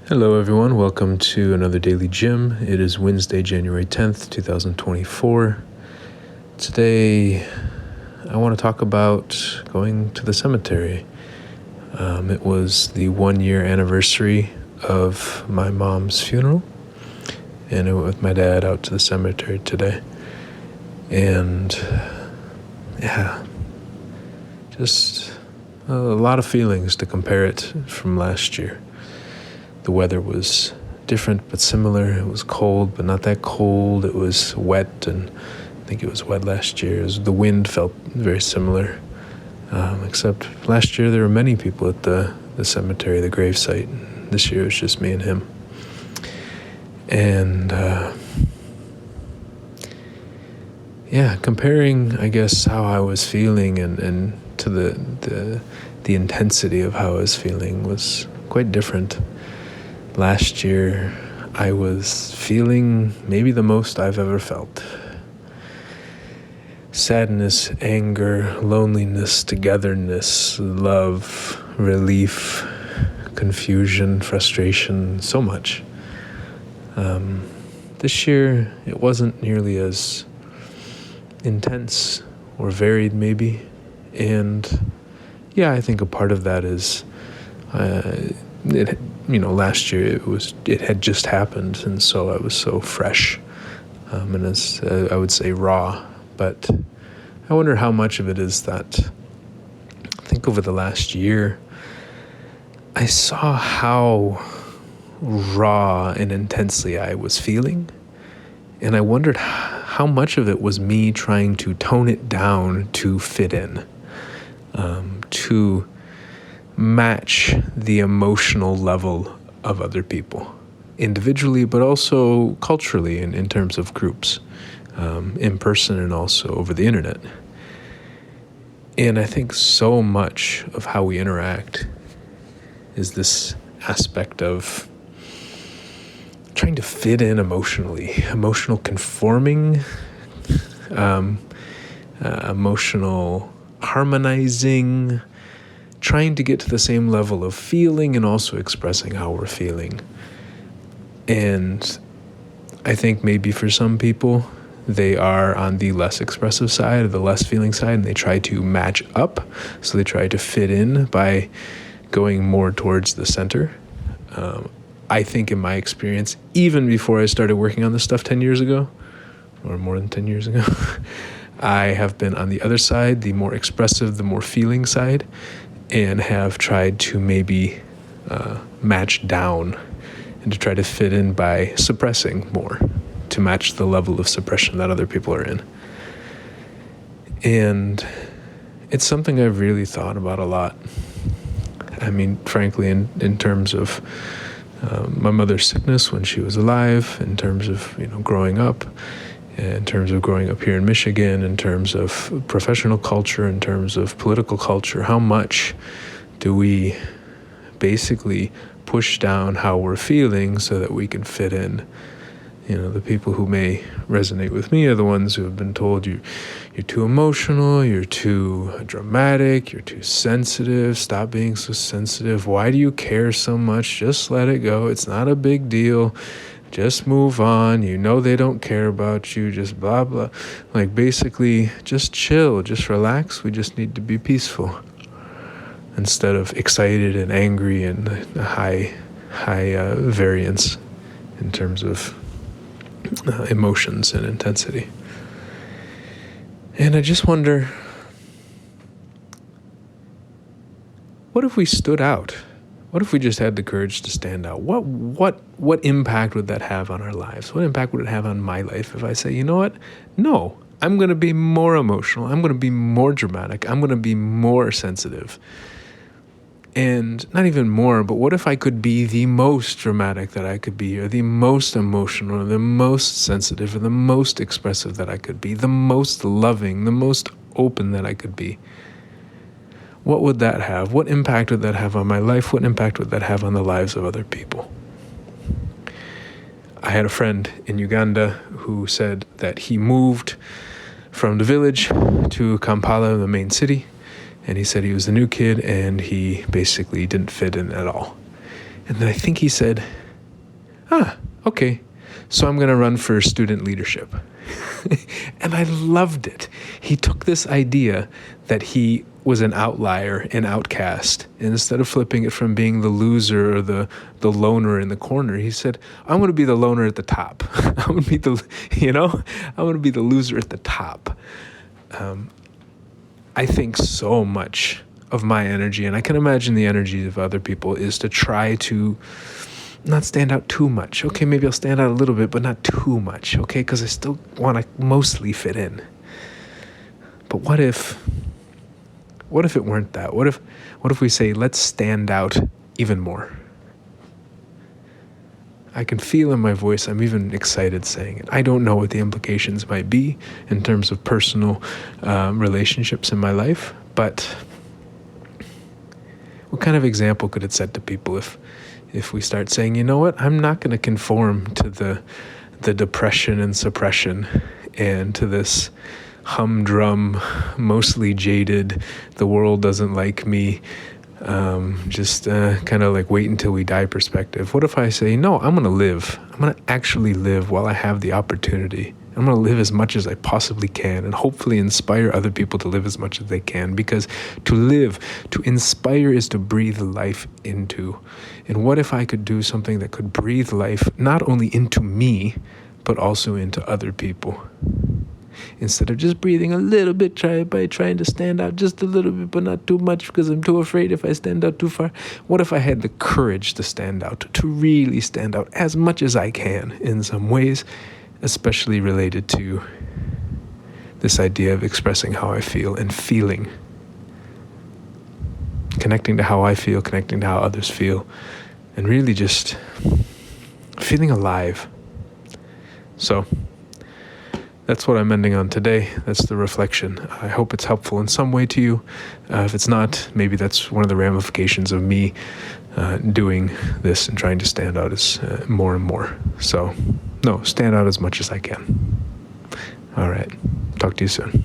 Hello everyone, welcome to another DailyJim. It is Wednesday, January 10th, 2024. Today, I want to talk about going to the cemetery. It was the 1-year anniversary of my mom's funeral, and I went with my dad out to the cemetery today. And just a lot of feelings to compare it from last year. The weather was different but similar. It was cold but not that cold. It was wet, and I think it was wet last year. The wind felt very similar, except last year there were many people at the cemetery, the gravesite. This year it was just me and him. And comparing, I guess, how I was feeling and to the intensity of how I was feeling was quite different. Last year, I was feeling maybe the most I've ever felt. Sadness, anger, loneliness, togetherness, love, relief, confusion, frustration, so much. This year, it wasn't nearly as intense or varied maybe. And I think a part of that is last year it had just happened, and so I was so fresh, and as I would say, raw. But I wonder how much of it is that I think over the last year I saw how raw and intensely I was feeling, and I wondered how much of it was me trying to tone it down to fit in, to match the emotional level of other people, individually, but also culturally in terms of groups, in person and also over the internet. And I think so much of how we interact is this aspect of trying to fit in emotionally, emotional conforming, emotional harmonizing, trying to get to the same level of feeling and also expressing how we're feeling. And I think maybe for some people, they are on the less expressive side or the less feeling side, and they try to match up. So they try to fit in by going more towards the center. I think in my experience, even before I started working on this stuff 10 years ago, or more than 10 years ago, I have been on the other side, the more expressive, the more feeling side, and have tried to maybe match down and to try to fit in by suppressing more to match the level of suppression that other people are in. And it's something I've really thought about a lot. I mean, frankly, in terms of my mother's sickness when she was alive, in terms of growing up, in terms of growing up here in Michigan, in terms of professional culture, in terms of political culture, how much do we basically push down how we're feeling so that we can fit in? The people who may resonate with me are the ones who have been told you're too emotional, you're too dramatic, you're too sensitive, stop being so sensitive, why do you care so much, just let it go, it's not a big deal. Just move on. They don't care about you. Just blah, blah. Like basically just chill, just relax. We just need to be peaceful instead of excited and angry and high variance in terms of emotions and intensity. And I just wonder, what if we stood out? What if we just had the courage to stand out? What impact would that have on our lives? What impact would it have on my life if I say, you know what? No, I'm going to be more emotional. I'm going to be more dramatic. I'm going to be more sensitive. And not even more, but what if I could be the most dramatic that I could be, or the most emotional, or the most sensitive, or the most expressive that I could be, the most loving, the most open that I could be? What would that have? What impact would that have on my life? What impact would that have on the lives of other people? I had a friend in Uganda who said that he moved from the village to Kampala, the main city, and he said he was a new kid and he basically didn't fit in at all. And then I think he said, okay, so I'm going to run for student leadership. And I loved it. He took this idea that he was an outlier, an outcast, and instead of flipping it from being the loser or the loner in the corner, he said, I'm going to be the loner at the top. I'm going to be I'm going to be the loser at the top. I think so much of my energy, and I can imagine the energy of other people, is to try to not stand out too much. Okay, maybe I'll stand out a little bit, but not too much, okay? Because I still want to mostly fit in. But what if it weren't that? What if we say, let's stand out even more? I can feel in my voice, I'm even excited saying it. I don't know what the implications might be in terms of personal relationships in my life, but what kind of example could it set to people if we start saying, you know what, I'm not going to conform to the depression and suppression and to this humdrum, mostly jaded, the world doesn't like me, just kind of like wait until we die perspective. What if I say, no, I'm going to live. I'm going to actually live while I have the opportunity. I'm going to live as much as I possibly can and hopefully inspire other people to live as much as they can, because to live, to inspire, is to breathe life into. And what if I could do something that could breathe life not only into me, but also into other people? Instead of just breathing a little bit, by trying to stand out just a little bit, but not too much because I'm too afraid if I stand out too far. What if I had the courage to stand out, to really stand out as much as I can in some ways, especially related to this idea of expressing how I feel and feeling, connecting to how I feel, connecting to how others feel, and really just feeling alive. So that's what I'm ending on today. That's the reflection. I hope it's helpful in some way to you. If it's not, maybe that's one of the ramifications of me doing this and trying to stand out as more and more. So, no, stand out as much as I can. All right. Talk to you soon.